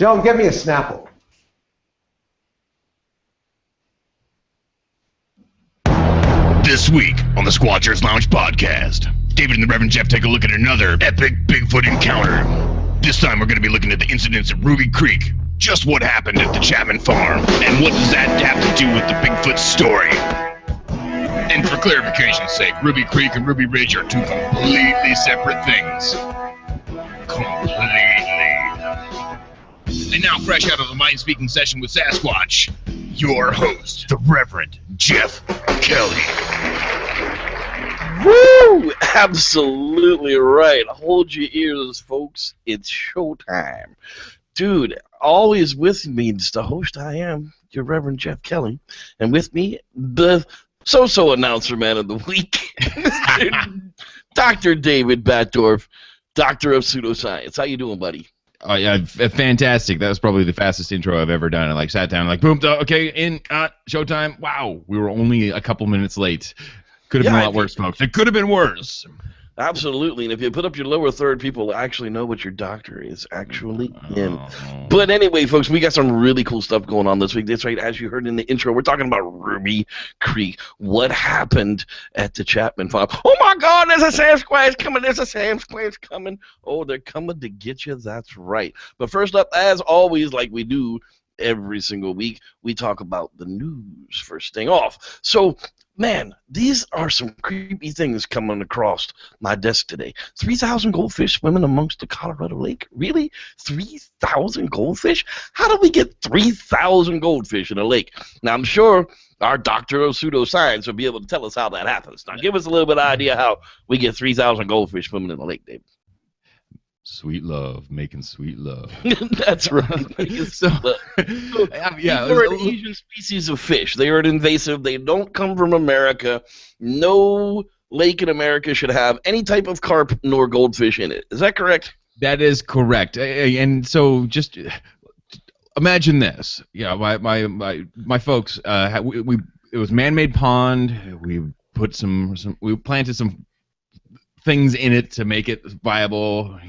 Joan, get me a Snapple. This week on the Squatchers Lounge podcast, David and the Reverend Jeff take a look at another epic Bigfoot encounter. This time we're going to be looking at the incidents at Ruby Creek. Just what happened at the Chapman farm, and what does that have to do with the Bigfoot story? And for clarification's sake, Ruby Creek and Ruby Ridge are two completely separate things. Completely. And now, fresh out of the mind-speaking session with Sasquatch, your host, the Reverend Jeff Kelly. Woo! Absolutely right. Hold your ears, folks. It's showtime. Dude, always with me is the host I am, your Reverend Jeff Kelly. And with me, the so-so announcer man of the week, Dr. David Batdorf, Doctor of Pseudoscience. How you doing, buddy? Oh, yeah, fantastic. That was probably the fastest intro I've ever done. I sat down, boom, okay, in, showtime. Wow, we were only a couple minutes late. Could have been a lot worse, folks. It could have been worse. Absolutely, and if you put up your lower third, people actually know what your doctor is actually in. But anyway, folks, we got some really cool stuff going on this week. That's right, as you heard in the intro, we're talking about Ruby Creek. What happened at the Chapman farm? Oh my God, there's a Sasquatch coming, there's a Sasquatch coming. Oh, they're coming to get you, that's right. But first up, as always, like we do every single week, we talk about the news first thing off. So, man, these are some creepy things coming across my desk today. 3,000 goldfish swimming amongst the Colorado Lake? Really? 3,000 goldfish? How do we get 3,000 goldfish in a lake? Now, I'm sure our doctor of pseudoscience will be able to tell us how that happens. Now, give us a little bit of idea how we get 3,000 goldfish swimming in a lake, David. Sweet love, making sweet love. That's right. So yeah, they're an Asian species of fish. They are invasive. They don't come from America. No lake in America should have any type of carp nor goldfish in it. Is that correct? That is correct. And so just imagine this. Yeah, my folks. It was man-made pond. We planted some things in it to make it viable.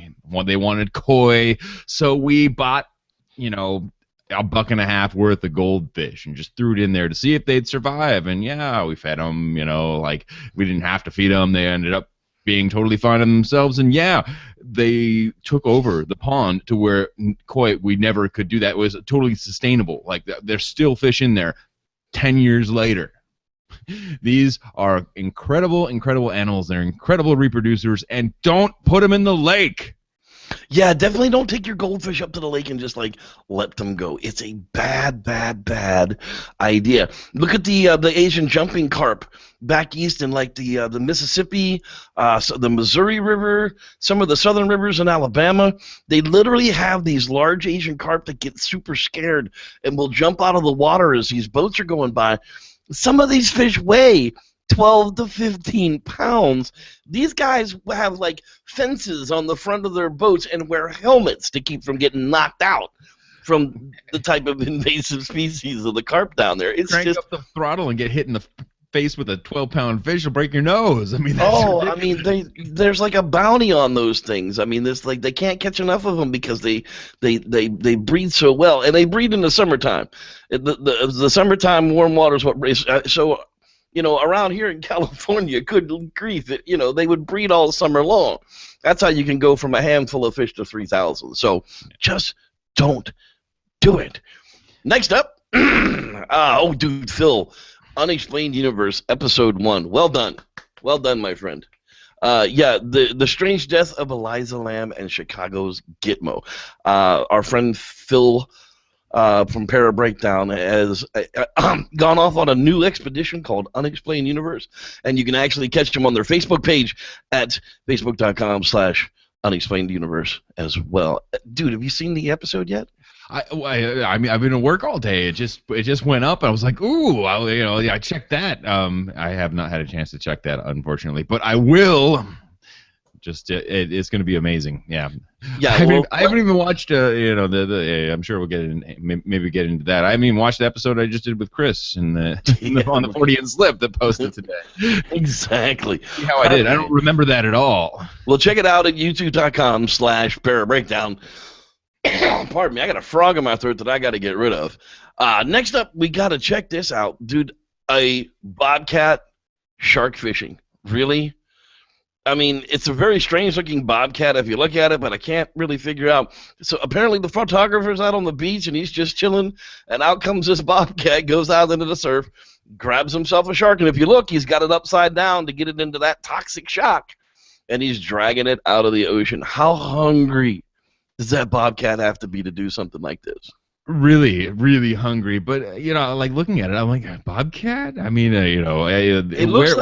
They wanted koi, so we bought, $1.50 worth of goldfish and just threw it in there to see if they'd survive. And yeah, we fed them. We didn't have to feed them. They ended up being totally fine on themselves. And yeah, they took over the pond to where koi, we never could do that. It was totally sustainable. There's still fish in there 10 years later. These are incredible, incredible animals. They're incredible reproducers, and don't put them in the lake. Yeah, definitely don't take your goldfish up to the lake and just let them go. It's a bad, bad, bad idea. Look at the Asian jumping carp back east in the Mississippi, the Missouri River, some of the southern rivers in Alabama. They literally have these large Asian carp that get super scared and will jump out of the water as these boats are going by. Some of these fish weigh 12 to 15 pounds. These guys have fences on the front of their boats and wear helmets to keep from getting knocked out from the type of invasive species of the carp down there. It's Crank up the throttle and get hit in the face with a 12-pound fish will break your nose. That's there's a bounty on those things. There's they can't catch enough of them because they breed so well, and they breed in the summertime. The summertime warm water is what breeds. So around here in California, good grief, they would breed all summer long. That's how you can go from a handful of fish to 3,000. So just don't do it. Next up, Phil. Unexplained Universe, Episode 1. Well done. Well done, my friend. The strange death of Eliza Lamb and Chicago's Gitmo. Our friend Phil from Para Breakdown has gone off on a new expedition called Unexplained Universe, and you can actually catch them on their Facebook page at facebook.com/Unexplained Universe as well. Dude, have you seen the episode yet? I've been at work all day. It just went up. I was like, ooh, I checked that. I have not had a chance to check that, unfortunately, but I will. It's going to be amazing. Yeah. I haven't even watched. I'm sure we'll maybe get into that. I haven't even watched the episode I just did with Chris on the Freudian slip that posted today. Exactly. See how I did. I don't remember that at all. Well, check it out at youtube.com/parabreakdown. Pardon me, I got a frog in my throat that I got to get rid of. Next up, we got to check this out. Dude, a bobcat shark fishing. Really? I mean, it's a very strange-looking bobcat if you look at it, but I can't really figure out. So apparently the photographer's out on the beach, and he's just chilling, and out comes this bobcat, goes out into the surf, grabs himself a shark, and if you look, he's got it upside down to get it into that toxic shock, and he's dragging it out of the ocean. How hungry does that bobcat have to be to do something like this? Really, really hungry, but like looking at it, I'm like, a bobcat? I mean, it looks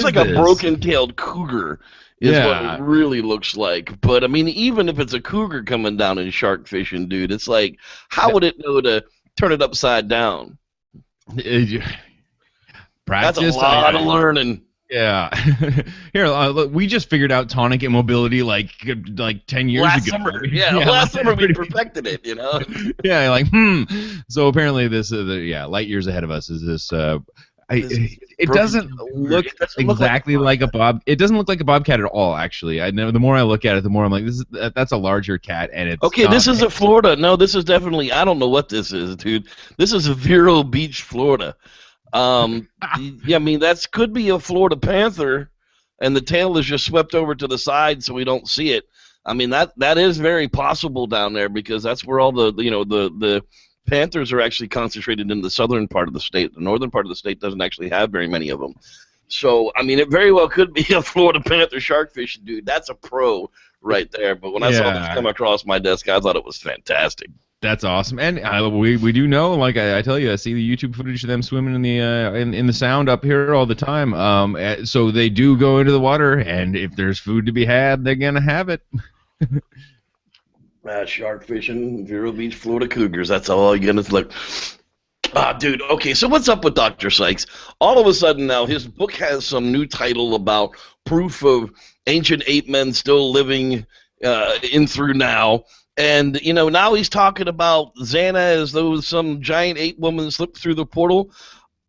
like a broken-tailed cougar is what it really looks like. But I mean, even if it's a cougar coming down and shark fishing, dude, it's like, how would it know to turn it upside down? Practice. That's a lot of learning. Yeah. Here, look, we just figured out tonic immobility like 10 years ago. Summer. Yeah, last summer we perfected it, Yeah, like, So apparently this, light years ahead of us is this, it doesn't look exactly like a bob. It doesn't look like a bobcat at all, actually. I know the more I look at it, the more I'm like, that's a larger cat, and it's okay. This isn't Florida. No, this is definitely. I don't know what this is, dude. This is Vero Beach, Florida. Yeah, I mean that could be a Florida panther, and the tail is just swept over to the side so we don't see it. I mean that is very possible down there because that's where all the panthers are actually concentrated in the southern part of the state. The northern part of the state doesn't actually have very many of them. So I mean it very well could be a Florida panther shark fishing, dude. That's a pro right there. But when I saw this come across my desk, I thought it was fantastic. That's awesome, and we do know, like I tell you, I see the YouTube footage of them swimming in the in the sound up here all the time. So they do go into the water, and if there's food to be had, they're gonna have it. Shark fishing, Vero Beach, Florida cougars. That's all you're gonna look. Dude. Okay, so what's up with Dr. Sykes? All of a sudden now, his book has some new title about proof of ancient ape men still living in through now. And, now he's talking about Xana as though some giant ape woman slipped through the portal.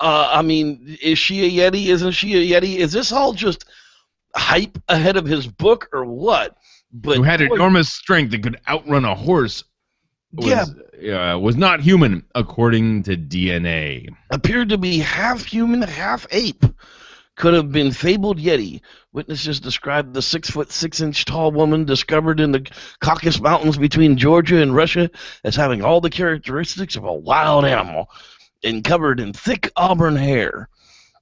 I mean, is she a Yeti? Isn't she a Yeti? Is this all just hype ahead of his book or what? But who had enormous strength and could outrun a horse was not human, according to DNA. Appeared to be half human, half ape. Could have been fabled Yeti. Witnesses described the 6'6" tall woman discovered in the Caucasus Mountains between Georgia and Russia as having all the characteristics of a wild animal and covered in thick auburn hair.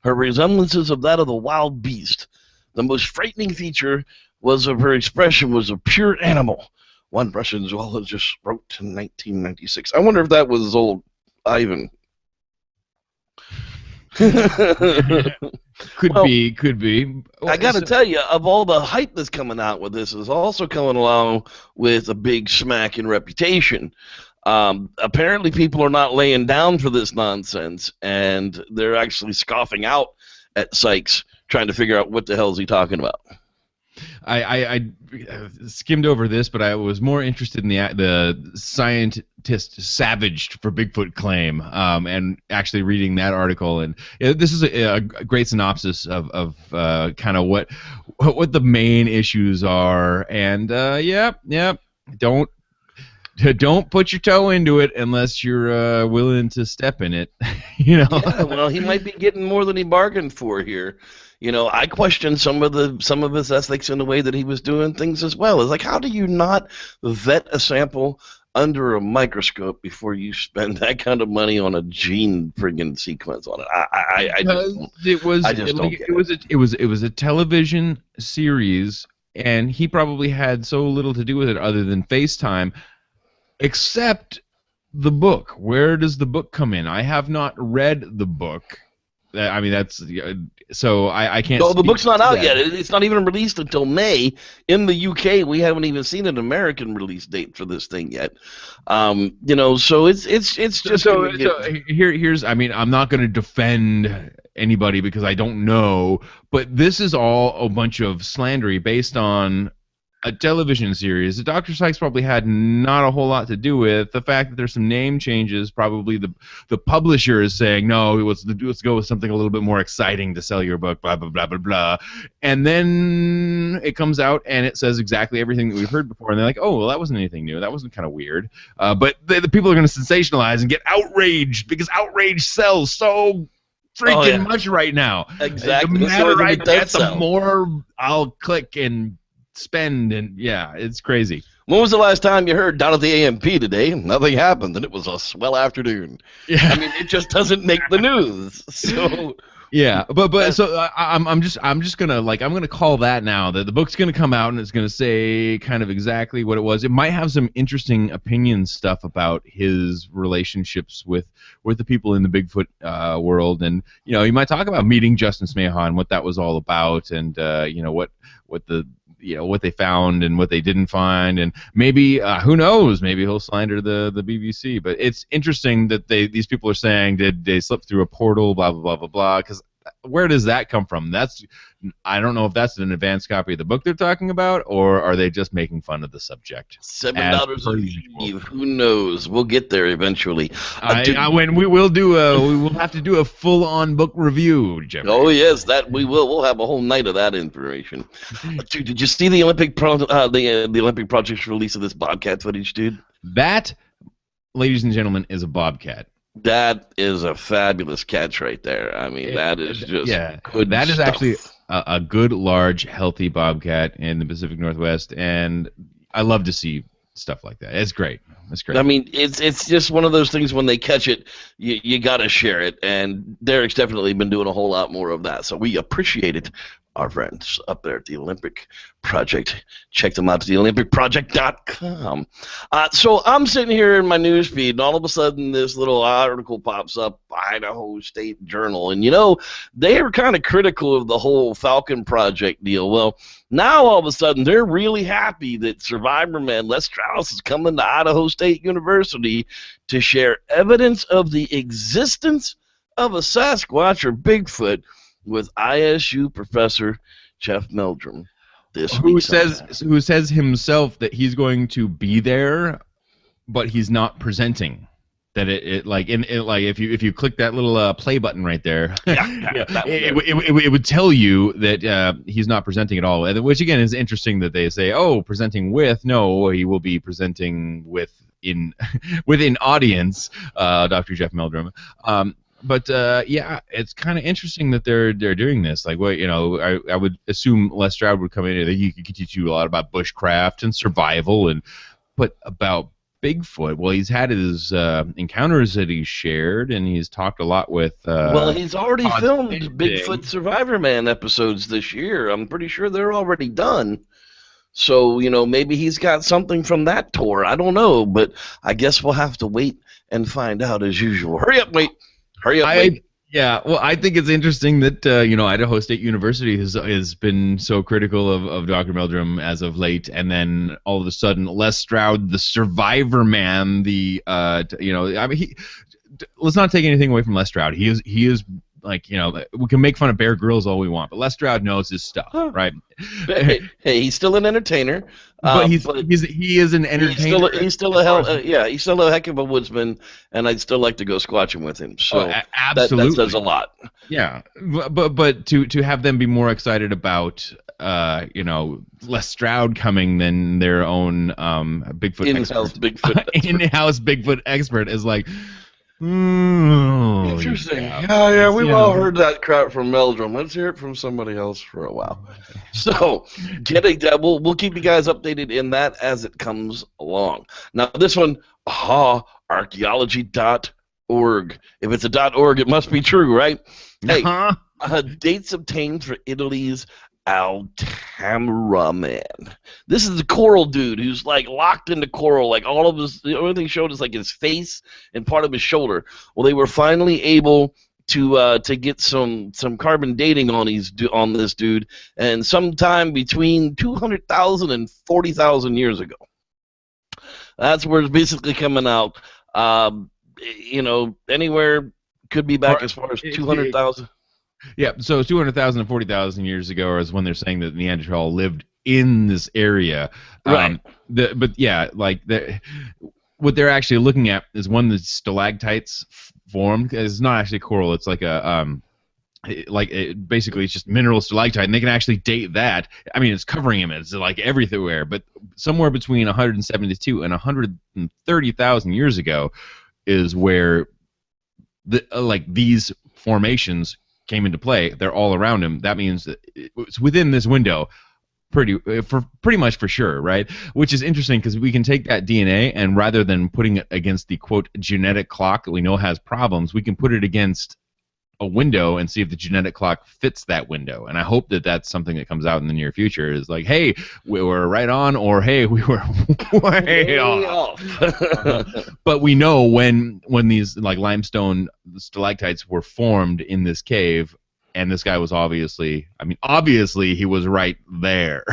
Her resemblances of that of the wild beast. The most frightening feature was of her expression was a pure animal. One Russian zoologist wrote in 1996. I wonder if that was old Ivan. Could be. I got to tell you, of all the hype that's coming out with this, is also coming along with a big smack in reputation. Apparently, people are not laying down for this nonsense, and they're actually scoffing out at Sykes, trying to figure out what the hell is he talking about. I skimmed over this, but I was more interested in the scientist savaged for Bigfoot claim, and actually reading that article. And this is a great synopsis of kind of what the main issues are. And don't put your toe into it unless you're willing to step in it. Yeah, well, he might be getting more than he bargained for here. I question some of his ethics in the way that he was doing things as well. It's like, how do you not vet a sample under a microscope before you spend that kind of money on a gene friggin' sequence on it? It was a television series, and he probably had so little to do with it other than FaceTime, except the book. Where does the book come in? I have not read the book. I mean, that's so I can't. No, the book's not out yet. It's not even released until May in the UK. We haven't even seen an American release date for this thing yet. So it's just. So here's. I mean, I'm not going to defend anybody because I don't know, but this is all a bunch of slandery based on a television series that Dr. Sykes probably had not a whole lot to do with. The fact that there's some name changes, probably the publisher is saying, no, let's go with something a little bit more exciting to sell your book, blah, blah, blah, blah, blah. And then it comes out and it says exactly everything that we've heard before. And they're like, oh, well, that wasn't anything new. That wasn't kind of weird. But the people are going to sensationalize and get outraged because outrage sells so freaking much right now. Exactly. The matter I get, the more I'll click and spend, and yeah, it's crazy. When was the last time you heard down at the AMP today? Nothing happened, and it was a swell afternoon. Yeah. I mean, it just doesn't make the news. So yeah, but so I'm just gonna I'm gonna call that now that the book's gonna come out and it's gonna say kind of exactly what it was. It might have some interesting opinion stuff about his relationships with the people in the Bigfoot world, and you might talk about meeting Justin Smeaha and what that was all about, and what they found and what they didn't find, and maybe who knows, maybe he'll slander the BBC. But it's interesting that these people are saying, did they slip through a portal, blah blah blah blah blah, because where does that come from? I don't know if that's an advanced copy of the book they're talking about, or are they just making fun of the subject? $7 a Eve. Who knows? We'll get there eventually. When we will have to do a full-on book review, Jeffrey. Oh yes, that we will. We'll have a whole night of that information. Dude, did you see the Olympic the Olympic Project's release of this bobcat footage, dude? That, ladies and gentlemen, is a bobcat. That is a fabulous catch right there. I mean, that is just good That is stuff. actually a good, large, healthy bobcat in the Pacific Northwest, and I love to see stuff like that. It's great. It's great. I mean, it's just one of those things when they catch it, you got to share it, and Derek's definitely been doing a whole lot more of that, so we appreciate it. Our friends up there at the Olympic Project. Check them out at theolympicproject.com. So I'm sitting here in my news feed, and all of a sudden this little article pops up, Idaho State Journal. And, they were kind of critical of the whole Falcon Project deal. Well, now all of a sudden they're really happy that survivor man Les Strauss is coming to Idaho State University to share evidence of the existence of a Sasquatch or Bigfoot with ISU professor Jeff Meldrum who says himself that he's going to be there, but he's not presenting. That if you click that little play button right there, it would tell you that he's not presenting at all. Which again is interesting that they say, oh, presenting with. No, he will be presenting within audience, Dr. Jeff Meldrum. But it's kind of interesting that they're doing this. I would assume Les Stroud would come in and he could teach you a lot about bushcraft and survival, but about Bigfoot. Well, he's had his encounters that he's shared, and he's talked a lot with. He's already filmed Bigfoot Survivor Man episodes this year. I'm pretty sure they're already done. So maybe he's got something from that tour. I don't know, but I guess we'll have to wait and find out as usual. Hurry up, wait. Yeah, well, I think it's interesting that Idaho State University has been so critical of Dr. Meldrum as of late, and then all of a sudden, Les Stroud, the survivor man, let's not take anything away from Les Stroud. He is we can make fun of Bear Grylls all we want, but Les Stroud knows his stuff, right? Hey, he's still an entertainer. But he is an entertainer. He's still a heck of a woodsman, and I'd still like to go squatching with him. So absolutely, that says a lot. Yeah, but to have them be more excited about Les Stroud coming than their own Bigfoot in-house Bigfoot expert is like. Interesting. Yeah, we've all heard that crap from Meldrum. Let's hear it from somebody else for a while. So, we'll keep you guys updated in that as it comes along. Now, this one, archaeology.org. If it's a .org, it must be true, right? Hey, dates obtained for Italy's Altamira man. This is the coral dude who's locked into coral. All of the only thing showed is his face and part of his shoulder. Well, they were finally able to get some carbon dating on this dude, and sometime between 200,000 and 40,000 years ago. That's where it's basically coming out. Anywhere could be back as far as 200,000. Yeah, so 200,000 to 40,000 years ago is when they're saying that Neanderthal lived in this area. Right. What they're actually looking at is one of the stalactites formed. It's not actually coral. It's like basically it's just mineral stalactite, and they can actually date that. I mean, it's covering him. It's like everywhere, but somewhere between 172 and 130,000 years ago is where these formations came into play. They're all around him. That means that it's within this window. Pretty much for sure, right? Which is interesting because we can take that DNA and rather than putting it against the quote genetic clock that we know has problems, we can put it against a window and see if the genetic clock fits that window. And I hope that that's something that comes out in the near future. Is like, hey, we were right on, or hey, we were way off. But we know when these like limestone stalactites were formed in this cave. And this guy was obviously he was right there.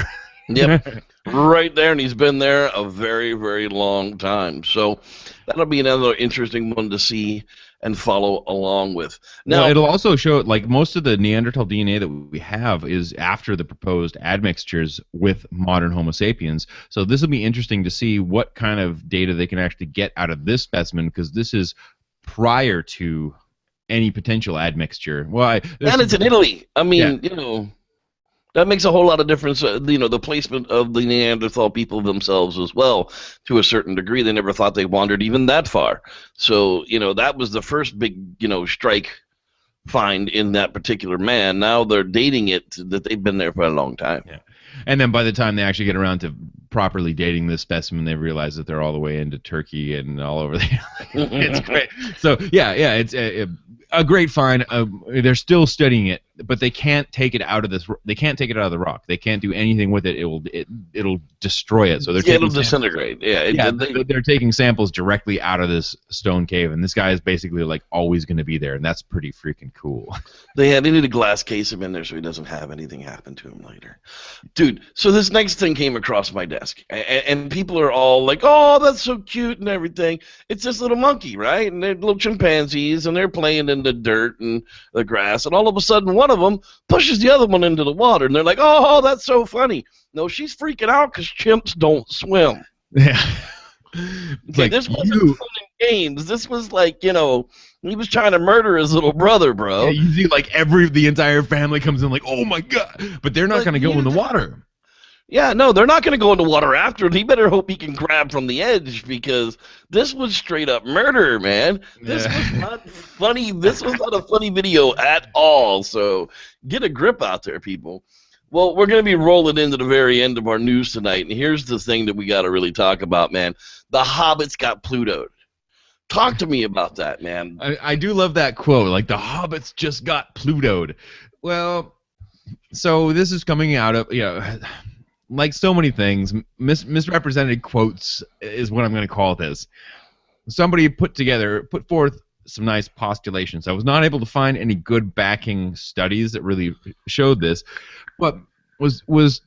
Yep, right there, and he's been there a very, very long time. So that'll be another interesting one to see and follow along with. Now, it'll also show, like, most of the Neanderthal DNA that we have is after the proposed admixtures with modern Homo sapiens. So this will be interesting to see what kind of data they can actually get out of this specimen, because this is prior to any potential admixture. Well, and it's in Italy. I mean, that makes a whole lot of difference. The placement of the Neanderthal people themselves as well, to a certain degree. They never thought they wandered even that far. So, that was the first big, strike find in that particular man. Now they're dating it that they've been there for a long time. Yeah. And then by the time they actually get around to properly dating this specimen, they realize that they're all the way into Turkey and all over there. It's great. So it's a great find. They're still studying it, but they can't take it out of this. They can't take it out of the rock. They can't do anything with it. It'll destroy it. So it'll disintegrate. They're taking samples directly out of this stone cave, and this guy is basically like always going to be there, and that's pretty freaking cool. They need a glass case him in there so he doesn't have anything happen to him later. Dude, so this next thing came across my desk, and people are all like, oh, that's so cute and everything. It's this little monkey, right? And they're little chimpanzees, and they're playing in the dirt and the grass, and all of a sudden one of them pushes the other one into the water, and they're like, oh, that's so funny. No, she's freaking out because chimps don't swim. Yeah. Okay, this wasn't fun and games. This was like, he was trying to murder his little brother, bro. Yeah, you see, like, the entire family comes in like, oh my god, but they're not going to go in the water. Yeah, no, they're not going to go in the water after. He better hope he can grab from the edge, because this was straight up murder, man. This was not funny. This was not a funny video at all. So get a grip out there, people. Well, we're going to be rolling into the very end of our news tonight, and here's the thing that we got to really talk about, man. The hobbits got Plutoed. Talk to me about that, man. I do love that quote, like, the hobbits just got Plutoed. Well, so this is coming out of, like so many things, misrepresented quotes is what I'm going to call this. Somebody put forth some nice postulations. I was not able to find any good backing studies that really showed this, but was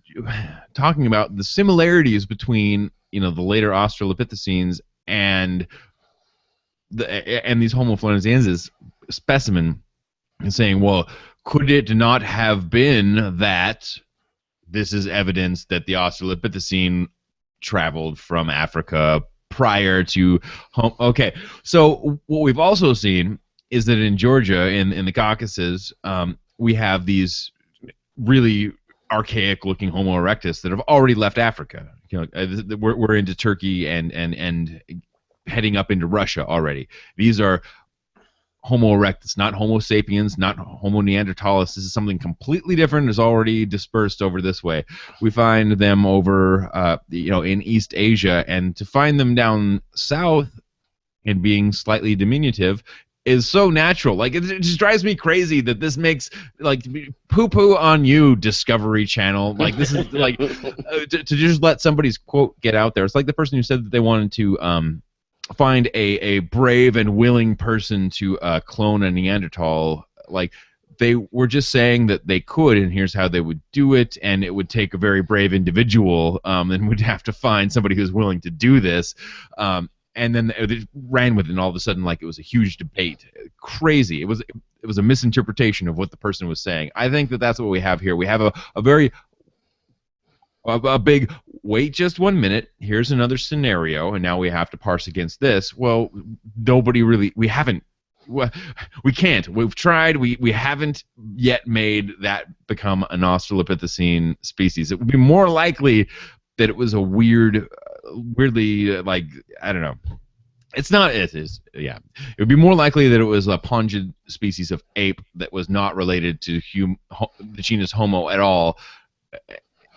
talking about the similarities between the later Australopithecines and these Homo floresiensis specimen, and saying, well, could it not have been that this is evidence that the Australopithecine traveled from Africa prior to okay. So what we've also seen is that in Georgia, in the Caucasus, we have these really archaic-looking Homo erectus that have already left Africa. We're into Turkey and heading up into Russia already. These are Homo erectus, not Homo sapiens, not Homo neanderthalis. This is something completely different. Is already dispersed over this way. We find them over, in East Asia, and to find them down south and being slightly diminutive is so natural. Like, it just drives me crazy that this makes, like, poo-poo on you, Discovery Channel. Like, this is like to just let somebody's quote get out there. It's like the person who said that they wanted to find a brave and willing person to clone a Neanderthal. Like, they were just saying that they could, and here's how they would do it, and it would take a very brave individual, and would have to find somebody who's willing to do this. And then they ran with it, and all of a sudden, like, it was a huge debate. Crazy. It was a misinterpretation of what the person was saying. I think that that's what we have here. We have a very a big wait just 1 minute, here's another scenario, and now we have to parse against this. Well, we can't. We've tried. We haven't yet made that become an Australopithecine species. It would be more likely that it was a weirdly, like, I don't know. It's not. It is. Yeah. It would be more likely that it was a pungent species of ape that was not related to the genus Homo at all,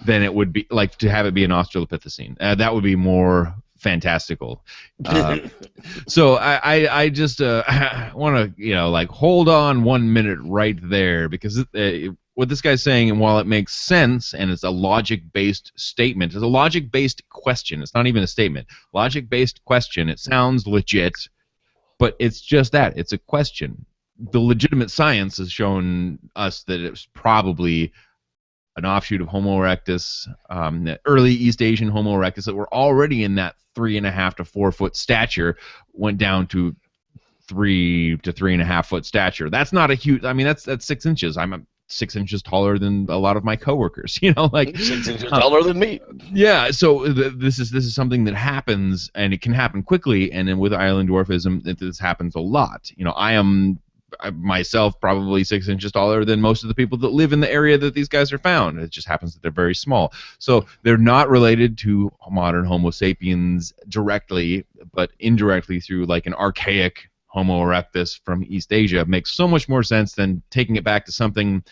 than it would be like to have it be an Australopithecine. That would be more fantastical. So I just want to like hold on 1 minute right there, because what this guy's saying, and while it makes sense and it's a logic-based statement, it's a logic-based question. It's not even a statement. Logic-based question. It sounds legit, but it's just that. It's a question. The legitimate science has shown us that it's probably an offshoot of Homo erectus, early East Asian Homo erectus that were already in that 3.5 to 4 foot stature, went down to 3 to 3.5 foot stature. That's not a huge. I mean, that's 6 inches. I'm 6 inches taller than a lot of my coworkers. Like 6 inches taller than me. Yeah. So this is something that happens, and it can happen quickly. And then with island dwarfism, this happens a lot. I am myself probably 6 inches taller than most of the people that live in the area that these guys are found. It just happens that they're very small. So they're not related to modern Homo sapiens directly, but indirectly through like an archaic Homo erectus from East Asia. Makes so much more sense than taking it back to something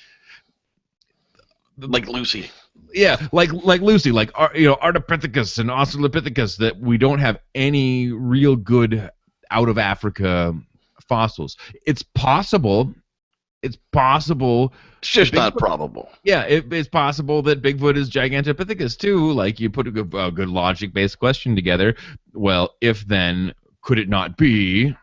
like Lucy. Yeah, like Lucy, like Ardipithecus and Australopithecus, that we don't have any real good out of Africa fossils. It's possible. It's just not probable. Yeah, it's possible that Bigfoot is Gigantopithecus too. Like, you put a good logic-based question together. Well, if then, could it not be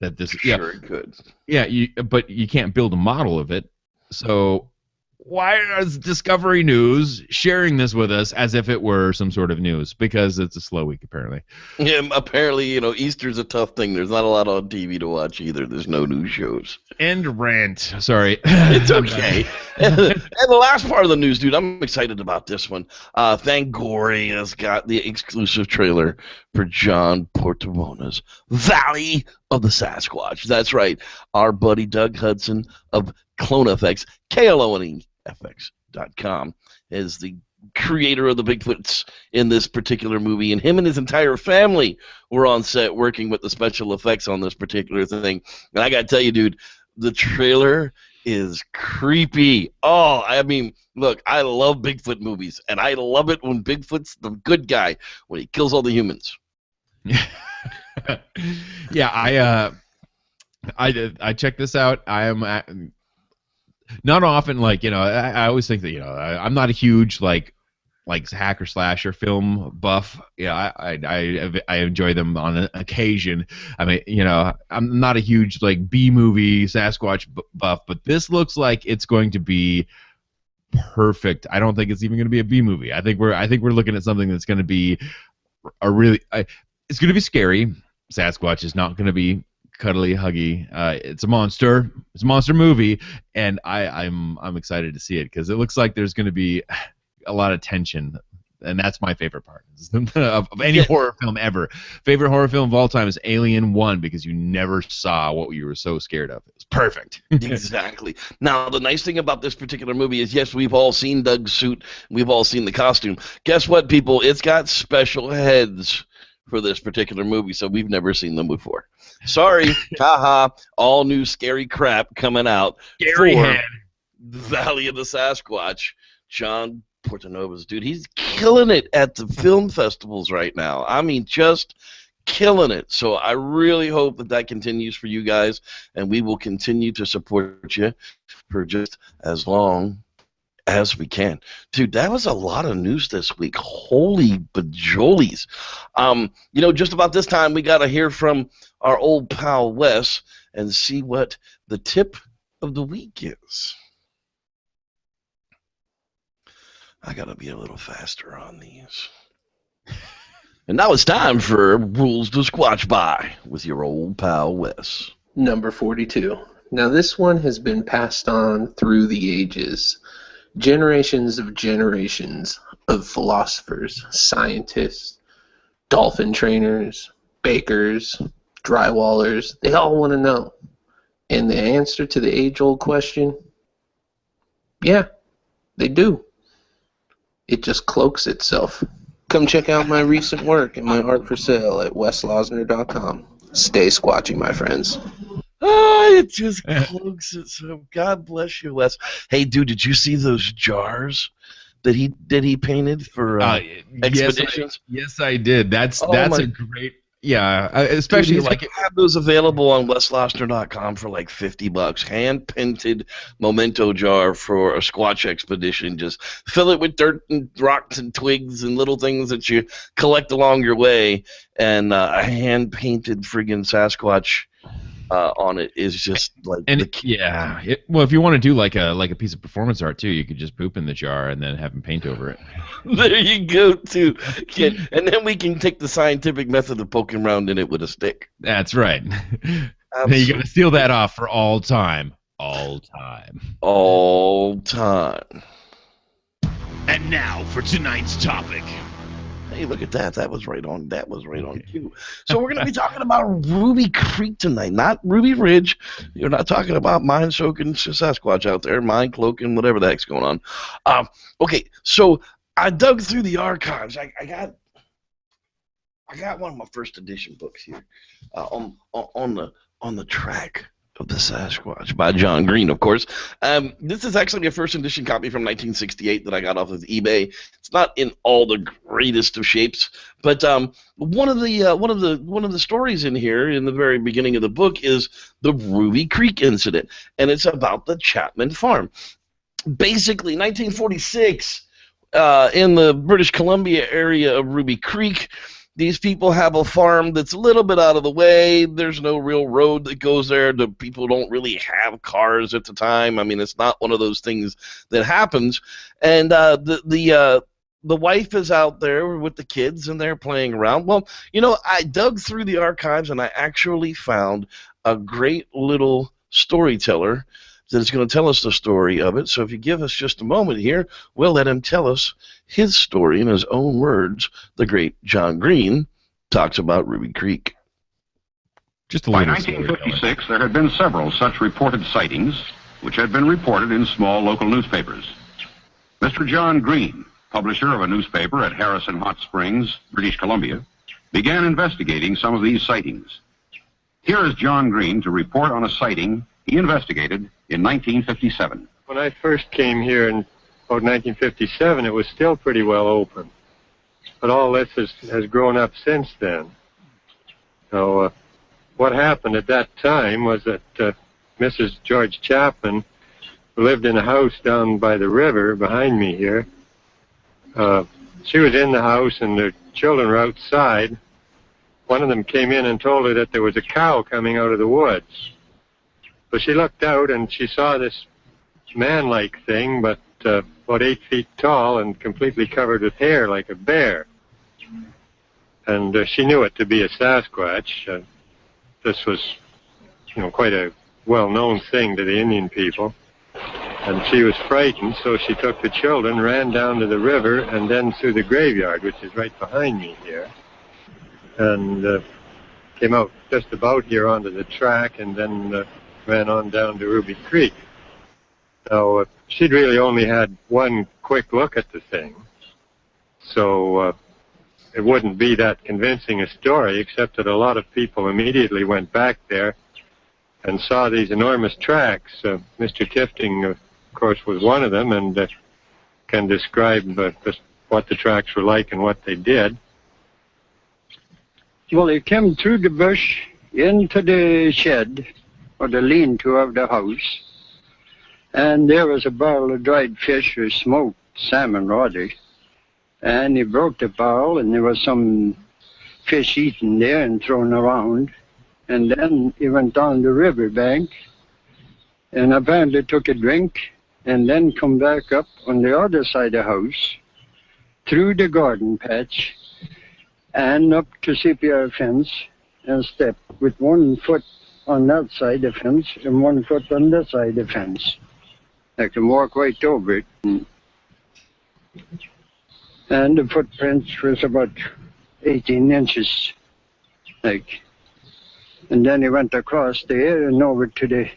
that this? Sure, it could. Yeah, but you can't build a model of it. So why is Discovery News sharing this with us as if it were some sort of news? Because it's a slow week, apparently. Yeah, apparently, Easter's a tough thing. There's not a lot on TV to watch either. There's no news shows. End rant. Sorry. It's okay. And the last part of the news, dude, I'm excited about this one. Fangoria's got the exclusive trailer for John Portamona's Valley of the Sasquatch. That's right. Our buddy Doug Hudson of Clone FX, KLONEFX.com, is the creator of the Bigfoots in this particular movie, and him and his entire family were on set working with the special effects on this particular thing. And I gotta tell you, dude, the trailer is creepy. Oh, I mean, look, I love Bigfoot movies, and I love it when Bigfoot's the good guy, when he kills all the humans. Yeah, I checked this out. I am not often, like, I always think that, I'm not a huge like hacker slasher film buff. Yeah, I enjoy them on an occasion. I mean, I'm not a huge like B movie Sasquatch buff, but this looks like it's going to be perfect. I don't think it's even going to be a B movie. I think we're looking at something that's going to be it's going to be scary. Sasquatch is not going to be cuddly, huggy. It's a monster. It's a monster movie, and I'm excited to see it because it looks like there's going to be a lot of tension, and that's my favorite part of any horror film ever. Favorite horror film of all time is Alien 1, because you never saw what you were so scared of. It was perfect. Exactly. Now, the nice thing about this particular movie is, yes, we've all seen Doug's suit. We've all seen the costume. Guess what, people? It's got special heads for this particular movie, so we've never seen them before. Sorry, haha, all new scary crap coming out scary for head. The Valley of the Sasquatch. John Portanova's, dude, he's killing it at the film festivals right now. I mean, just killing it. So I really hope that continues for you guys, and we will continue to support you for just as long as we can. Dude, that was a lot of news this week. Holy bajolies. Just about this time, we got to hear from our old pal Wes and see what the tip of the week is. I got to be a little faster on these. And now it's time for Rules to Squatch By with your old pal Wes. Number 42. Now this one has been passed on through the ages. generations of philosophers, scientists, dolphin trainers, bakers, drywallers, they all want to know. And the answer to the age-old question, yeah, they do. It just cloaks itself. Come check out my recent work and my art for sale at weslosner.com. Stay squatchy, my friends. Oh, it just cloaks itself. God bless you, Wes. Hey, dude, did you see those jars that he painted for expeditions? Yes, I did. That's a great. Yeah, especially dude, like have those available on weslosner.com for like $50. Hand painted memento jar for a Squatch expedition. Just fill it with dirt and rocks and twigs and little things that you collect along your way, and a hand painted friggin' Sasquatch on it is just like well, if you want to do like a piece of performance art too, you could just poop in the jar and then have him paint over it. There you go too. And then we can take the scientific method of poking around in it with a stick. That's right. You got to seal that off for all time. All time. And now for tonight's topic. Hey, look at that. That was right on cue. So we're going to be talking about Ruby Creek tonight, not Ruby Ridge. You're not talking about mine soaking Sasquatch out there, mine cloaking, whatever the heck's going on. Okay, so I dug through the archives. I got one of my first edition books here on the track of the Sasquatch by John Green, of course. This is actually a first edition copy from 1968 that I got off of eBay. It's not in all the greatest of shapes, but one of the stories in here in the very beginning of the book is the Ruby Creek incident, and it's about the Chapman farm. Basically, 1946, in the British Columbia area of Ruby Creek, these people have a farm that's a little bit out of the way. There's no real road that goes there. The people don't really have cars at the time. I mean, it's not one of those things that happens. And the wife is out there with the kids, and they're playing around. Well, I dug through the archives, and I actually found a great little storyteller that is going to tell us the story of it. So if you give us just a moment here, we'll let him tell us his story in his own words. The great John Green talks about Ruby Creek. By 1956, there had been several such reported sightings, which had been reported in small local newspapers. Mr. John Green, publisher of a newspaper at Harrison Hot Springs, British Columbia, began investigating some of these sightings. Here is John Green to report on a sighting he investigated in 1957. When I first came here in about 1957, it was still pretty well open. But all this has grown up since then. So what happened at that time was that Mrs. George Chapman, who lived in a house down by the river behind me here, she was in the house and the children were outside. One of them came in and told her that there was a cow coming out of the woods. So she looked out and she saw this man-like thing, but about 8 feet tall and completely covered with hair like a bear. And she knew it to be a Sasquatch. This was, quite a well-known thing to the Indian people. And she was frightened, so she took the children, ran down to the river, and then through the graveyard, which is right behind me here, and came out just about here onto the track, and then ran on down to Ruby Creek. Now, she'd really only had one quick look at the thing, so it wouldn't be that convincing a story, except that a lot of people immediately went back there and saw these enormous tracks. Mr. Tifting, of course, was one of them, and can describe just what the tracks were like and what they did. Well, they came through the bush into the shed, or the lean-to of the house, and there was a barrel of dried fish or smoked salmon, rather. And he broke the barrel, and there was some fish eaten there and thrown around. And then he went down the riverbank, and apparently took a drink, and then come back up on the other side of the house, through the garden patch, and up to CPR fence, and stepped with 1 foot on that side of the fence and 1 foot on that side of the fence. I can walk right over it. And the footprints was about 18 inches, like. And then he went across there and over to the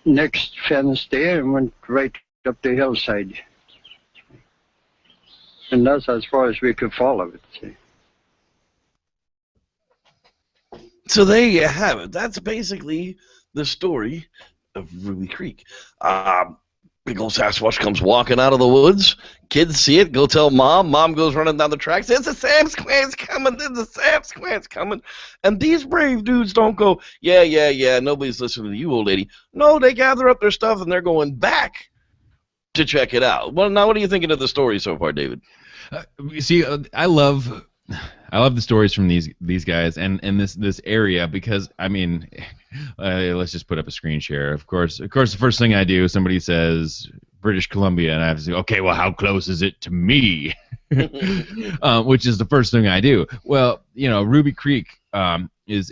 next fence there and went right up the hillside. And that's as far as we could follow it. See. So there you have it. That's basically the story of Ruby Creek. Big old Sasquatch comes walking out of the woods. Kids see it, go tell Mom. Mom goes running down the tracks. There's a Sam Squan's coming. There's a Sam Squan's coming. And these brave dudes don't go, yeah, nobody's listening to you, old lady. No, they gather up their stuff and they're going back to check it out. Well, now what are you thinking of the story so far, David? You see, I love the stories from these guys and this area because I mean, let's just put up a screen share. Of course, the first thing I do, somebody says British Columbia, and I have to say, okay, well, how close is it to me? Which is the first thing I do. Well, Ruby Creek is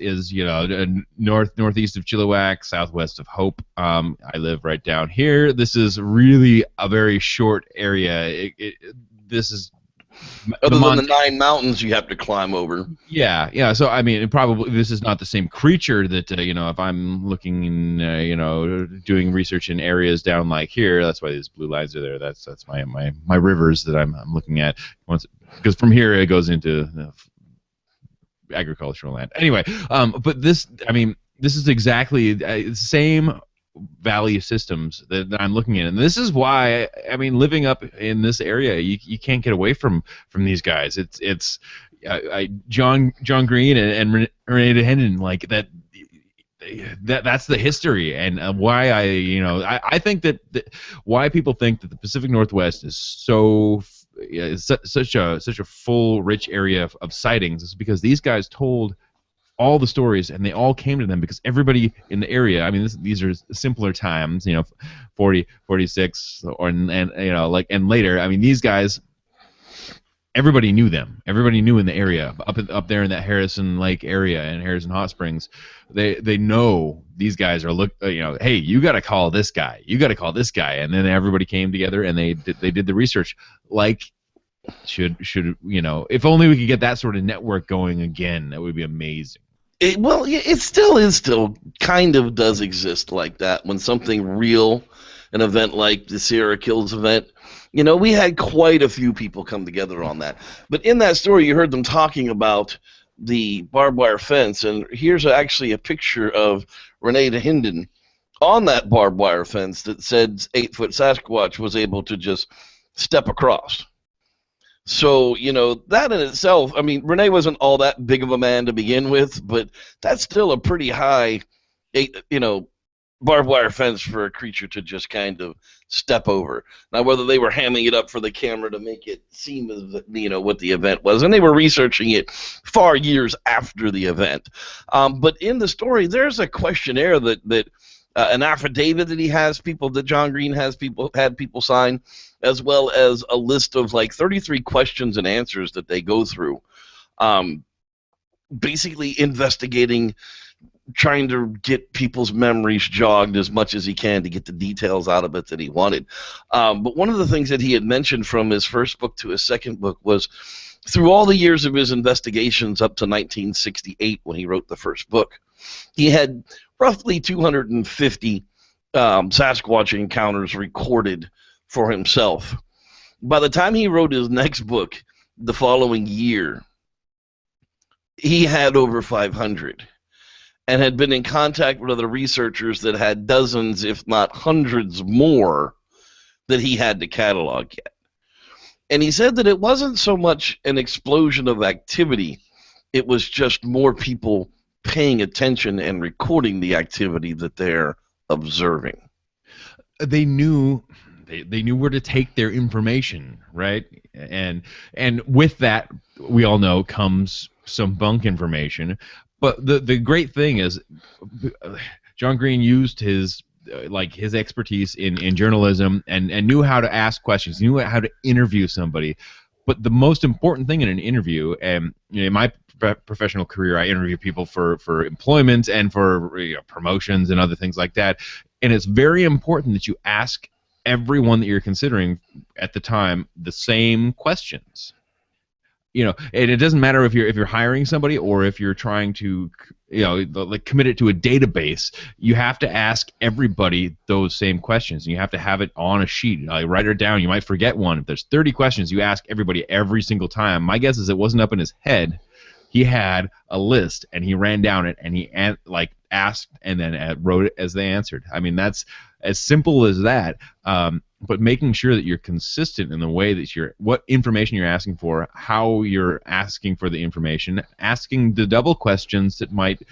northeast of Chilliwack, southwest of Hope. I live right down here. This is really a very short area. This is other than the 9 mountains you have to climb over. Yeah. So I mean, probably this is not the same creature that if I'm looking in doing research in areas down like here. That's why these blue lines are there. That's my rivers that I'm looking at. Because from here it goes into agricultural land. Anyway, but this is exactly the same value systems that I'm looking at, and this is why living up in this area, you can't get away from these guys. It's John Green and Renee Hendon, like that's the history, and why I think that why people think that the Pacific Northwest is such a full, rich area of sightings is because these guys told all the stories, and they all came to them because everybody in the area. I mean, these are simpler times, 40, 46, and later. I mean, these guys, everybody knew them. Everybody knew in the area, up there in that Harrison Lake area and Harrison Hot Springs. They know these guys are hey, you got to call this guy. You got to call this guy, and then everybody came together and they did the research. Like, should if only we could get that sort of network going again, that would be amazing. It still kind of does exist like that when something real, an event like the Sierra Kills event, we had quite a few people come together on that. But in that story, you heard them talking about the barbed wire fence, and here's actually a picture of Renee Hendon on that barbed wire fence that said 8-foot Sasquatch was able to just step across. So, that in itself, Renee wasn't all that big of a man to begin with, but that's still a pretty high, barbed wire fence for a creature to just kind of step over. Now, whether they were hamming it up for the camera to make it seem as, what the event was, and they were researching it far years after the event. But in the story, there's a questionnaire that an affidavit that John Green had people sign, as well as a list of like 33 questions and answers that they go through, basically investigating, trying to get people's memories jogged as much as he can to get the details out of it that he wanted. But one of the things that he had mentioned from his first book to his second book was through all the years of his investigations up to 1968 when he wrote the first book, he had roughly 250 Sasquatch encounters recorded for himself. By the time he wrote his next book, the following year, he had over 500 and had been in contact with other researchers that had dozens, if not hundreds more, that he had to catalog yet. And he said that it wasn't so much an explosion of activity, it was just more people paying attention and recording the activity that they're observing. They knew where to take their information, right? And with that, we all know, comes some bunk information. But the great thing is, John Green used his expertise in journalism and knew how to ask questions, knew how to interview somebody. But the most important thing in an interview, and in my professional career, I interview people for employment and for promotions and other things like that. And it's very important that you ask everyone that you're considering at the time the same questions. You know, and it doesn't matter if you're hiring somebody or if you're trying to, you know, like commit it to a database. You have to ask everybody those same questions, and you have to have it on a sheet. Write it down. You might forget one. If there's 30 questions, you ask everybody every single time. My guess is it wasn't up in his head. He had a list, and he ran down it, and he asked and then wrote it as they answered. I mean, that's as simple as that. But making sure that you're consistent in the way that what information you're asking for, how you're asking for the information, asking the double questions that might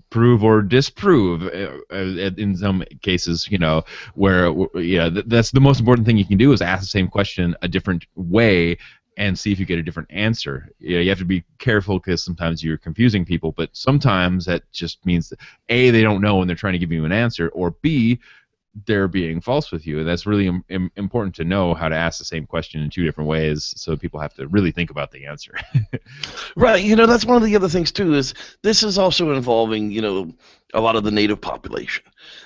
prove or disprove in some cases, you know, where that's the most important thing you can do is ask the same question a different way and see if you get a different answer. You have to be careful because sometimes you're confusing people, but sometimes that just means that A, they don't know when they're trying to give you an answer, or B, they're being false with you. And that's really important to know how to ask the same question in two different ways, so people have to really think about the answer. Right. You know, that's one of the other things too, is this is also involving, you know, a lot of the native population.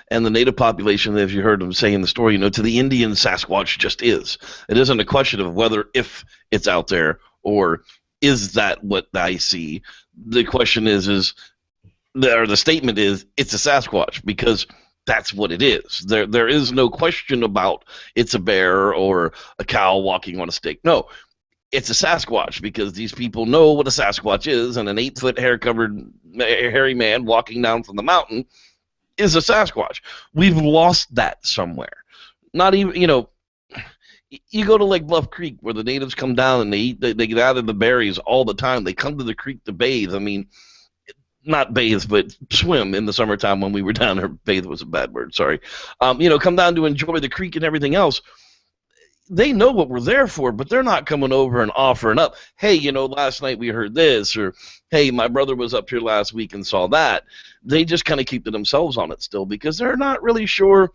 And the native population, as you heard them say in the story, you know, to the Indian, Sasquatch just is. It isn't a question of whether if it's out there or is that what I see. The question is the statement is it's a Sasquatch, because that's what it is. There is no question about it's a bear or a cow walking on a stick. No, it's a Sasquatch, because these people know what a Sasquatch is, and an 8-foot hair-covered hairy man walking down from the mountain is a Sasquatch. We've lost that somewhere. Not even, you know, you go to like Bluff Creek where the natives come down and they gather the berries all the time. They come to the creek to bathe. I mean, not bathe, but swim in the summertime when we were down there. Bathe was a bad word, sorry. You know, come down to enjoy the creek and everything else. They know what we're there for, but they're not coming over and offering up, hey, you know, last night we heard this, or hey, my brother was up here last week and saw that. They just kind of keep to themselves on it still, because they're not really sure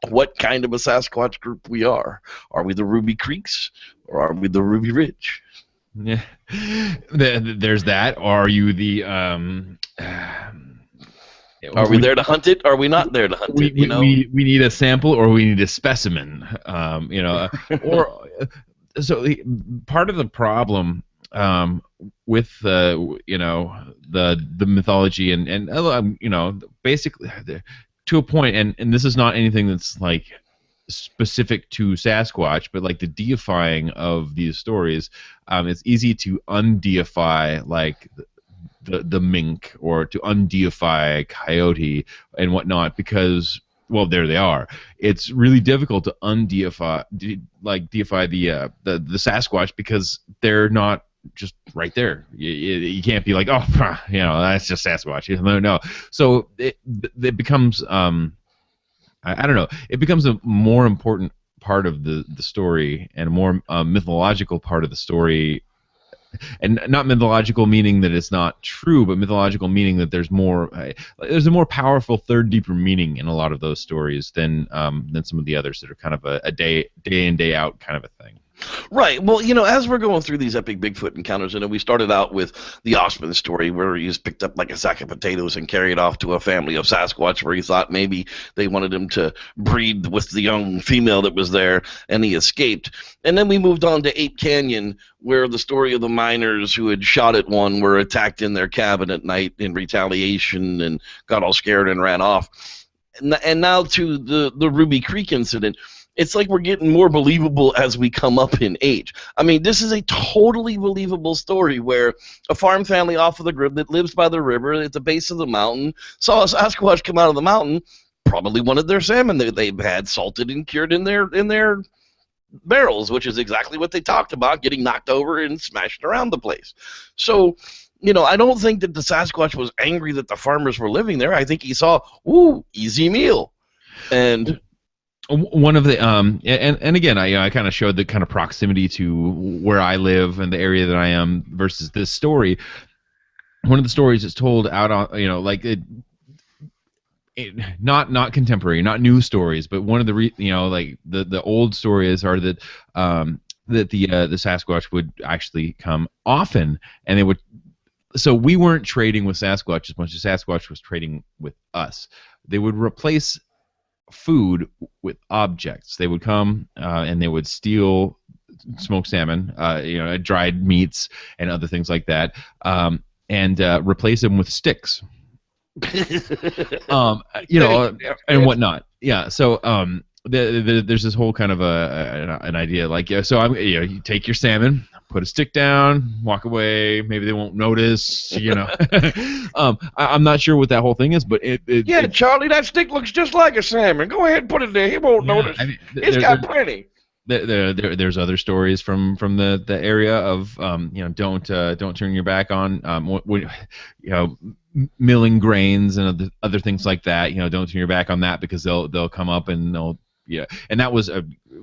what kind of a Sasquatch group we are. Are we the Ruby Creeks, or are we the Ruby Ridge? Yeah, there's that. Are you the? Are we there to hunt it? Or are we not there to hunt it? You know, we need a sample, or we need a specimen. You know, or so part of the problem with you know, the mythology and you know, basically to a point, and this is not anything that's like specific to Sasquatch, but like the deifying of these stories, it's easy to undeify like the mink, or to undeify coyote and whatnot, because, well, there they are. It's really difficult to deify the Sasquatch, because they're not just right there. You can't be like, oh, you know, that's just Sasquatch. No. So it becomes I don't know. It becomes a more important part of the story, and a more mythological part of the story. And not mythological meaning that it's not true, but mythological meaning that there's a more powerful third, deeper meaning in a lot of those stories than some of the others that are kind of a day in, day out kind of a thing. Right. Well, you know, as we're going through these epic Bigfoot encounters, you know, we started out with the Osman story, where he was picked up like a sack of potatoes and carried off to a family of Sasquatch, where he thought maybe they wanted him to breed with the young female that was there, and he escaped. And then we moved on to Ape Canyon, where the story of the miners who had shot at one were attacked in their cabin at night in retaliation and got all scared and ran off. And now to the Ruby Creek incident. It's like we're getting more believable as we come up in age. I mean, this is a totally believable story where a farm family off of the grid that lives by the river at the base of the mountain saw a Sasquatch come out of the mountain, probably wanted their salmon that they had salted and cured in their barrels, which is exactly what they talked about, getting knocked over and smashed around the place. So, you know, I don't think that the Sasquatch was angry that the farmers were living there. I think he saw, ooh, easy meal. And one of the and again, I kind of showed the kind of proximity to where I live and the area that I am versus this story. One of the stories is told out on, you know, like not contemporary, not new stories, but one of the you know, like the old stories are that that the Sasquatch would actually come often, and they would. So we weren't trading with Sasquatch as much as Sasquatch was trading with us. They would replace food with objects. They would come and they would steal smoked salmon, dried meats and other things like that, and replace them with sticks. And whatnot. Yeah. So there's this whole kind of an idea, like, you take your salmon, put a stick down, walk away. Maybe they won't notice. I'm not sure what that whole thing is, but Charlie, that stick looks just like a salmon. Go ahead and put it there. He won't notice. I mean, it's got plenty. There's other stories from the area of don't turn your back on milling grains and other things like that. Don't turn your back on that, because they'll come up and and that was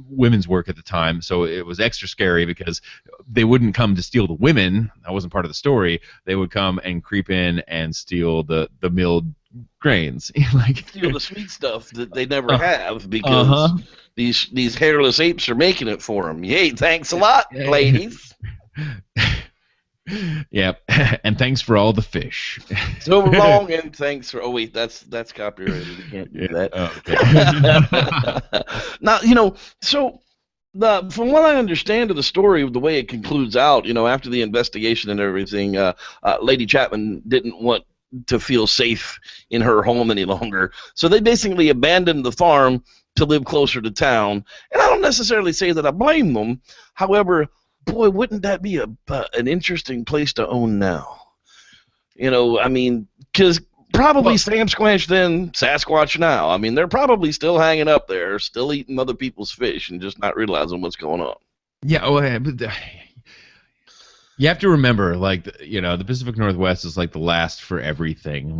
women's work at the time, so it was extra scary because they wouldn't come to steal the women. That wasn't part of the story. They would come and creep in and steal the milled grains, steal the sweet stuff that they never have, because these hairless apes are making it for them. Yay! Thanks a lot, ladies. Yep, and thanks for all the fish. So long, and thanks for. Oh wait, that's copyrighted. We can't do that. Okay. Now so from what I understand of the story, the way it concludes out, after the investigation and everything, Lady Chapman didn't want to feel safe in her home any longer, so they basically abandoned the farm to live closer to town. And I don't necessarily say that I blame them. However, boy, wouldn't that be an interesting place to own now? Because probably Sam Squanch then, Sasquatch now. I mean, they're probably still hanging up there, still eating other people's fish and just not realizing what's going on. Yeah, you have to remember, the Pacific Northwest is like the last for everything.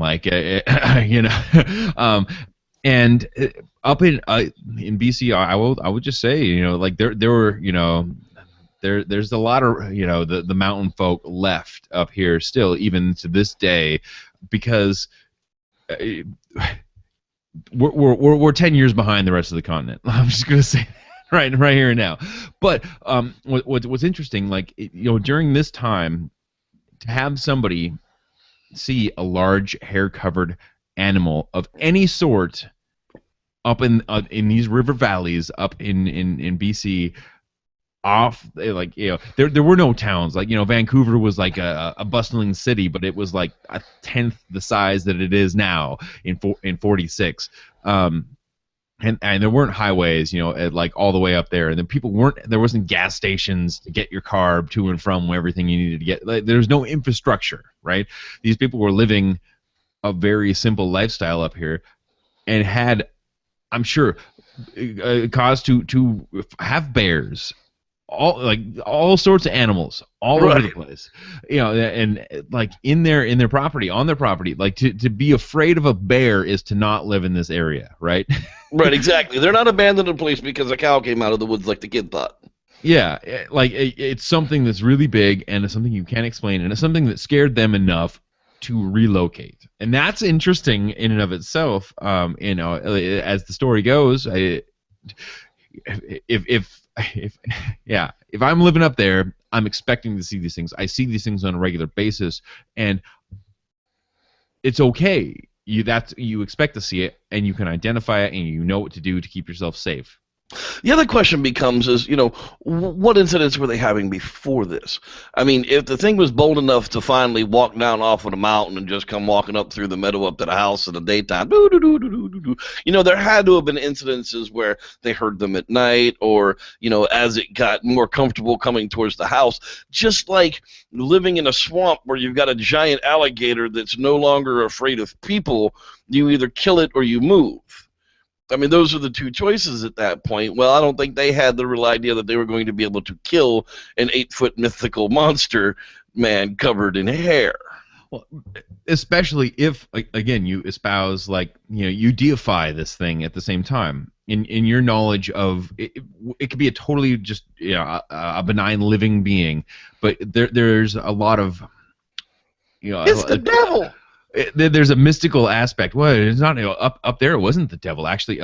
And up in BC, I would just say, there were, there's a lot of, the mountain folk left up here still, even to this day, because we're 10 years behind the rest of the continent. I'm just gonna say that right here and now. But what's interesting, during this time, to have somebody see a large hair-covered animal of any sort up in these river valleys up in BC, there were no towns. Vancouver was like a bustling city, but it was like a tenth the size that it is now in 46. And there weren't highways, all the way up there, and then there wasn't gas stations to get your car to and from everything you needed to get. There's no infrastructure, right? These people were living a very simple lifestyle up here, and had, I'm sure, cause to have bears, all sorts of animals all over the place, and in their property, on their property. To be afraid of a bear is to not live in this area, right? Right, exactly. They're not abandoned a place because a cow came out of the woods like the kid thought. Yeah, it's something that's really big, and it's something you can't explain, and it's something that scared them enough to relocate. And that's interesting in and of itself. As the story goes, if I'm living up there, I'm expecting to see these things. I see these things on a regular basis, and it's okay. You expect to see it, and you can identify it, and you know what to do to keep yourself safe. The other question becomes is, what incidents were they having before this? I mean, if the thing was bold enough to finally walk down off of the mountain and just come walking up through the meadow up to the house in the daytime, there had to have been incidences where they heard them at night, or, as it got more comfortable coming towards the house, just like living in a swamp where you've got a giant alligator that's no longer afraid of people. You either kill it or you move. I mean, those are the two choices at that point. Well, I don't think they had the real idea that they were going to be able to kill an 8-foot mythical monster man covered in hair. Well, especially if, again, you espouse, you deify this thing at the same time. In your knowledge of it could be a totally just a benign living being, but there's a lot of it's the devil. There's a mystical aspect. Well, it's not up there. It wasn't the devil. Actually,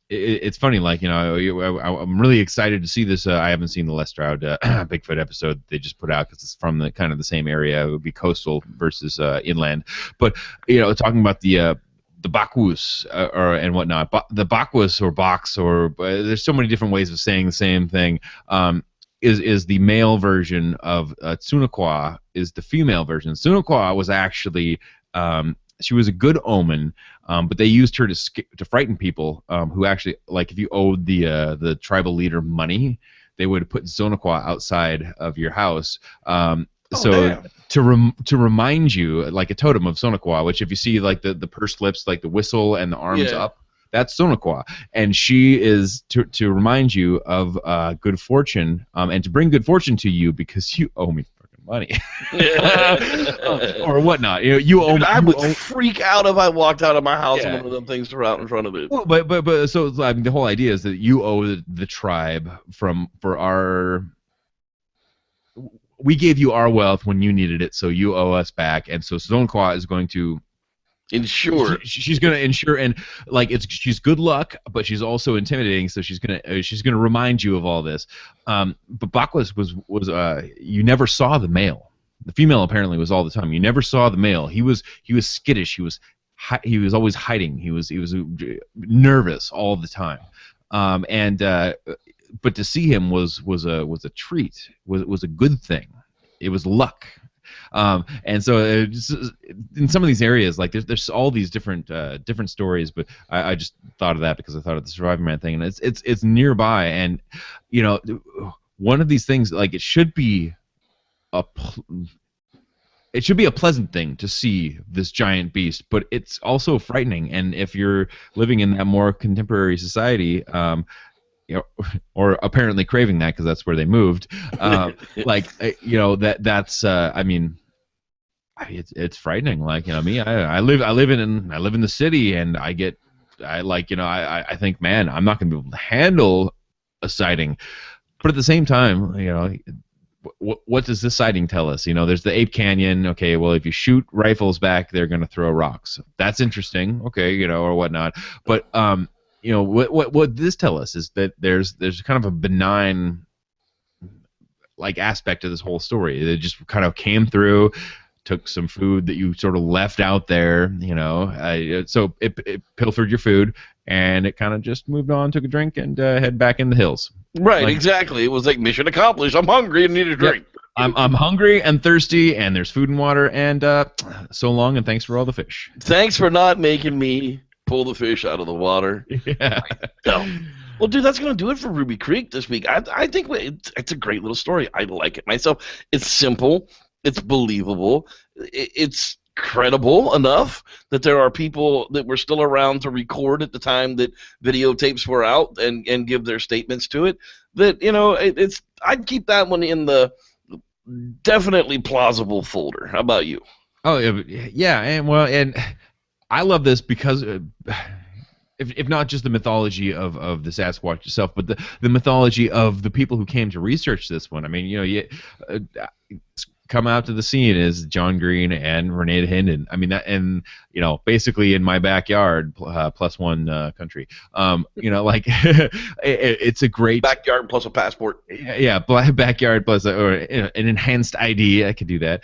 it's funny. I'm really excited to see this. I haven't seen the Les Stroud Bigfoot episode they just put out because it's from the kind of the same area. It would be coastal versus inland. But talking about the Bakwus and whatnot. The Bakwus or box or there's so many different ways of saying the same thing. Is the male version of Tsunakwa is the female version. Tsunakwa was actually she was a good omen, but they used her to frighten people who actually, like, if you owed the tribal leader money, they would put Tsunakwa outside of your house. To remind you, like a totem of Tsunakwa, which if you see like the pursed lips, like the whistle and the arms up, that's Tsunakwa, and she is to remind you of good fortune, and to bring good fortune to you because you owe me fucking money, or whatnot. You owe. I would freak out if I walked out of my house and one of them things were out in front of it. Well, but so I mean, the whole idea is that you owe the tribe for our. We gave you our wealth when you needed it, so you owe us back, and so Tsunakwa is going to. Ensure. She's going to ensure, and like she's good luck, but she's also intimidating. So she's gonna remind you of all this. But Bakwus was you never saw the male. The female apparently was all the time. You never saw the male. He was skittish. He was always hiding. He was nervous all the time. But to see him was a treat. Was a good thing. It was luck. And so in some of these areas, like there's all these different stories, but I just thought of that because I thought of the Survivor Man thing, and it's nearby, and one of these things, like it should be a pleasant thing to see this giant beast, but it's also frightening, and if you're living in that more contemporary society, or apparently craving that because that's where they moved, that's I mean. It's frightening. Like me, I live in the city, and I think, man, I'm not going to be able to handle a sighting. But at the same time, what does this sighting tell us? There's the Ape Canyon. Okay, well, if you shoot rifles back, they're going to throw rocks. That's interesting. Okay, or whatnot. But what this tell us is that there's kind of a benign like aspect to this whole story. It just kind of came through. Took some food that you sort of left out there, so it pilfered your food, and it kind of just moved on, took a drink, and head back in the hills. Right, exactly. It was like mission accomplished. I'm hungry and need a drink. Yep. I'm hungry and thirsty, and there's food and water, and so long, and thanks for all the fish. Thanks for not making me pull the fish out of the water. Yeah. Well, dude, that's going to do it for Ruby Creek this week. I think it's a great little story. I like it myself. It's simple. It's believable. It's credible enough that there are people that were still around to record at the time that videotapes were out and give their statements to it. That I'd keep that one in the definitely plausible folder. How about you? Oh yeah, and I love this because. If not just the mythology of the Sasquatch itself, but the mythology of the people who came to research this one. I mean, come out to the scene is John Green and Renee Hinden. I mean, basically in my backyard, +1 country. It's a great backyard plus a passport. Yeah, backyard plus an enhanced ID. I could do that.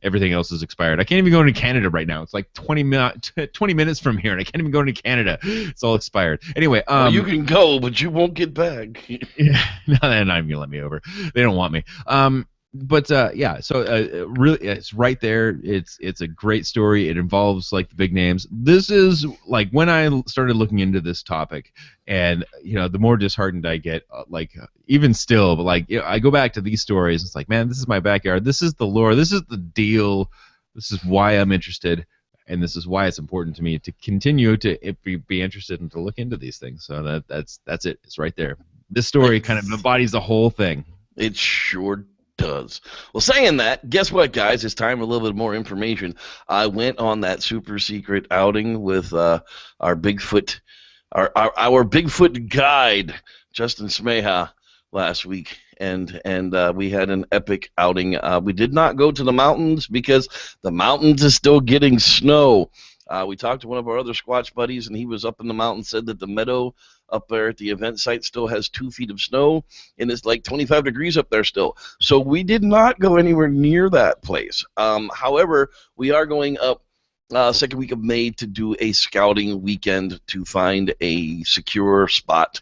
Everything else is expired. I can't even go into Canada right now. It's like 20 minutes from here, and I can't even go into Canada. It's all expired. Anyway, you can go, but you won't get back. Yeah, no, they're not even gonna let me over. They don't want me. Really, it's right there. It's a great story. It involves like the big names. This is like when I started looking into this topic, and the more disheartened I get, even still, but I go back to these stories. It's like, man, this is my backyard. This is the lore. This is the deal. This is why I'm interested, and this is why it's important to me to continue to be interested and to look into these things. So that's it. It's right there. This story kind of embodies the whole thing. It sure does. Well, saying that, guess what, guys? It's time for a little bit more information. I went on that super secret outing with our Bigfoot, our Bigfoot guide, Justin Smeha, last week, and we had an epic outing. We did not go to the mountains because the mountains is still getting snow. We talked to one of our other Squatch buddies, and he was up in the mountains, said that the meadow up there at the event site still has 2 feet of snow, and it's like 25 degrees up there still. So we did not go anywhere near that place. However, we are going up second week of May to do a scouting weekend to find a secure spot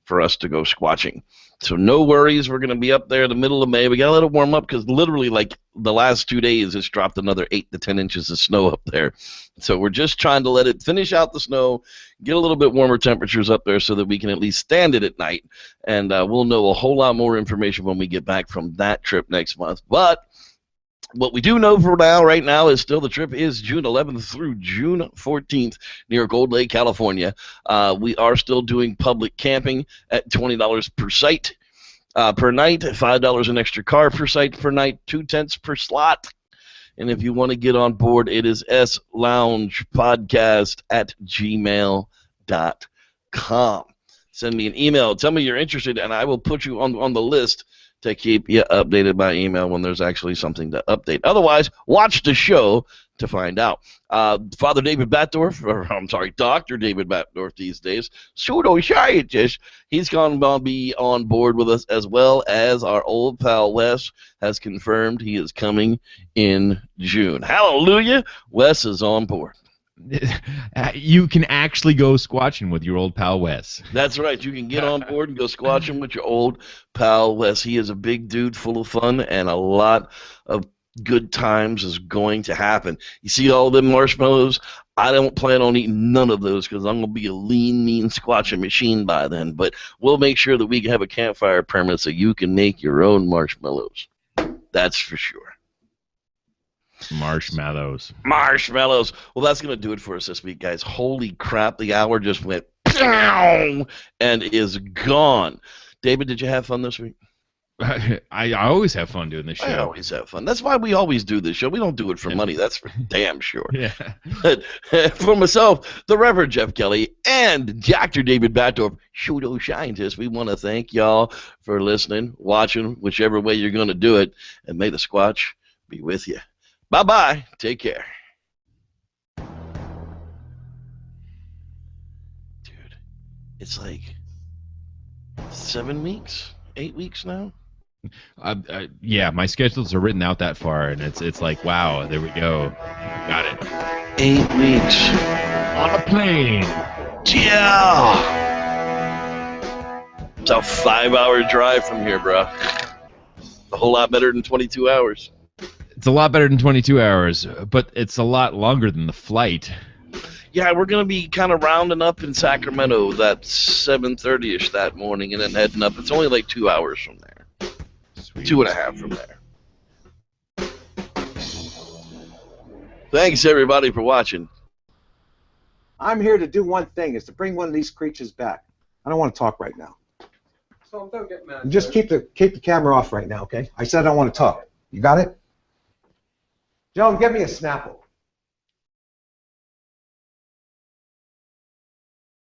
for us to go squatching. So no worries, we're going to be up there in the middle of May. We got to let it warm up because literally like the last 2 days it's dropped another 8 to 10 inches of snow up there. So we're just trying to let it finish out the snow, get a little bit warmer temperatures up there so that we can at least stand it at night. And we'll know a whole lot more information when we get back from that trip next month. But what we do know for now, right now, is still the trip is June 11th through June 14th near Gold Lake, California. We are still doing public camping at $20 per site per night, $5 an extra car per site per night, 2 tents per slot. And if you want to get on board, it is sloungepodcast@gmail.com. Send me an email. Tell me you're interested, and I will put you on the list to keep you updated by email when there's actually something to update. Otherwise, watch the show to find out. Father David Batdorf, or I'm sorry, Dr. David Batdorf these days, pseudo-scientist, he's going to be on board with us, as well as our old pal Wes has confirmed he is coming in June. Hallelujah! Wes is on board. You can actually go squatching with your old pal Wes. That's right. You can get on board and go squatching with your old pal Wes. He is a big dude full of fun, and a lot of good times is going to happen. You see all them marshmallows? I don't plan on eating none of those because I'm going to be a lean, mean squatching machine by then. But we'll make sure that we can have a campfire permit so you can make your own marshmallows. That's for sure. Marshmallows. Well, that's going to do it for us this week, guys. Holy crap, the hour just went and is gone. David, did you have fun this week? I always have fun doing this show. I always have fun. That's why we always do this show. We don't do it for money. That's for damn sure. Yeah. But for myself, the Reverend Jeff Kelly, and Dr. David Batdorf, pseudo-scientist, we want to thank y'all for listening, watching, whichever way you're going to do it, and may the Squatch be with you. Bye-bye. Take care. Dude, it's like 7 weeks, 8 weeks now? Yeah, my schedules are written out that far, and it's like, wow, there we go. Got it. 8 weeks. On a plane. Yeah. It's a 5-hour drive from here, bro. A whole lot better than 22 hours. It's a lot better than 22 hours, but it's a lot longer than the flight. Yeah, we're going to be kind of rounding up in Sacramento that 7:30-ish that morning and then heading up. It's only like 2 hours from there. Sweet. 2.5 from there. Thanks, everybody, for watching. I'm here to do one thing, is to bring one of these creatures back. I don't want to talk right now. So don't get mad. Just keep the camera off right now, okay? I said I don't want to talk. You got it? Joan, get me a Snapple.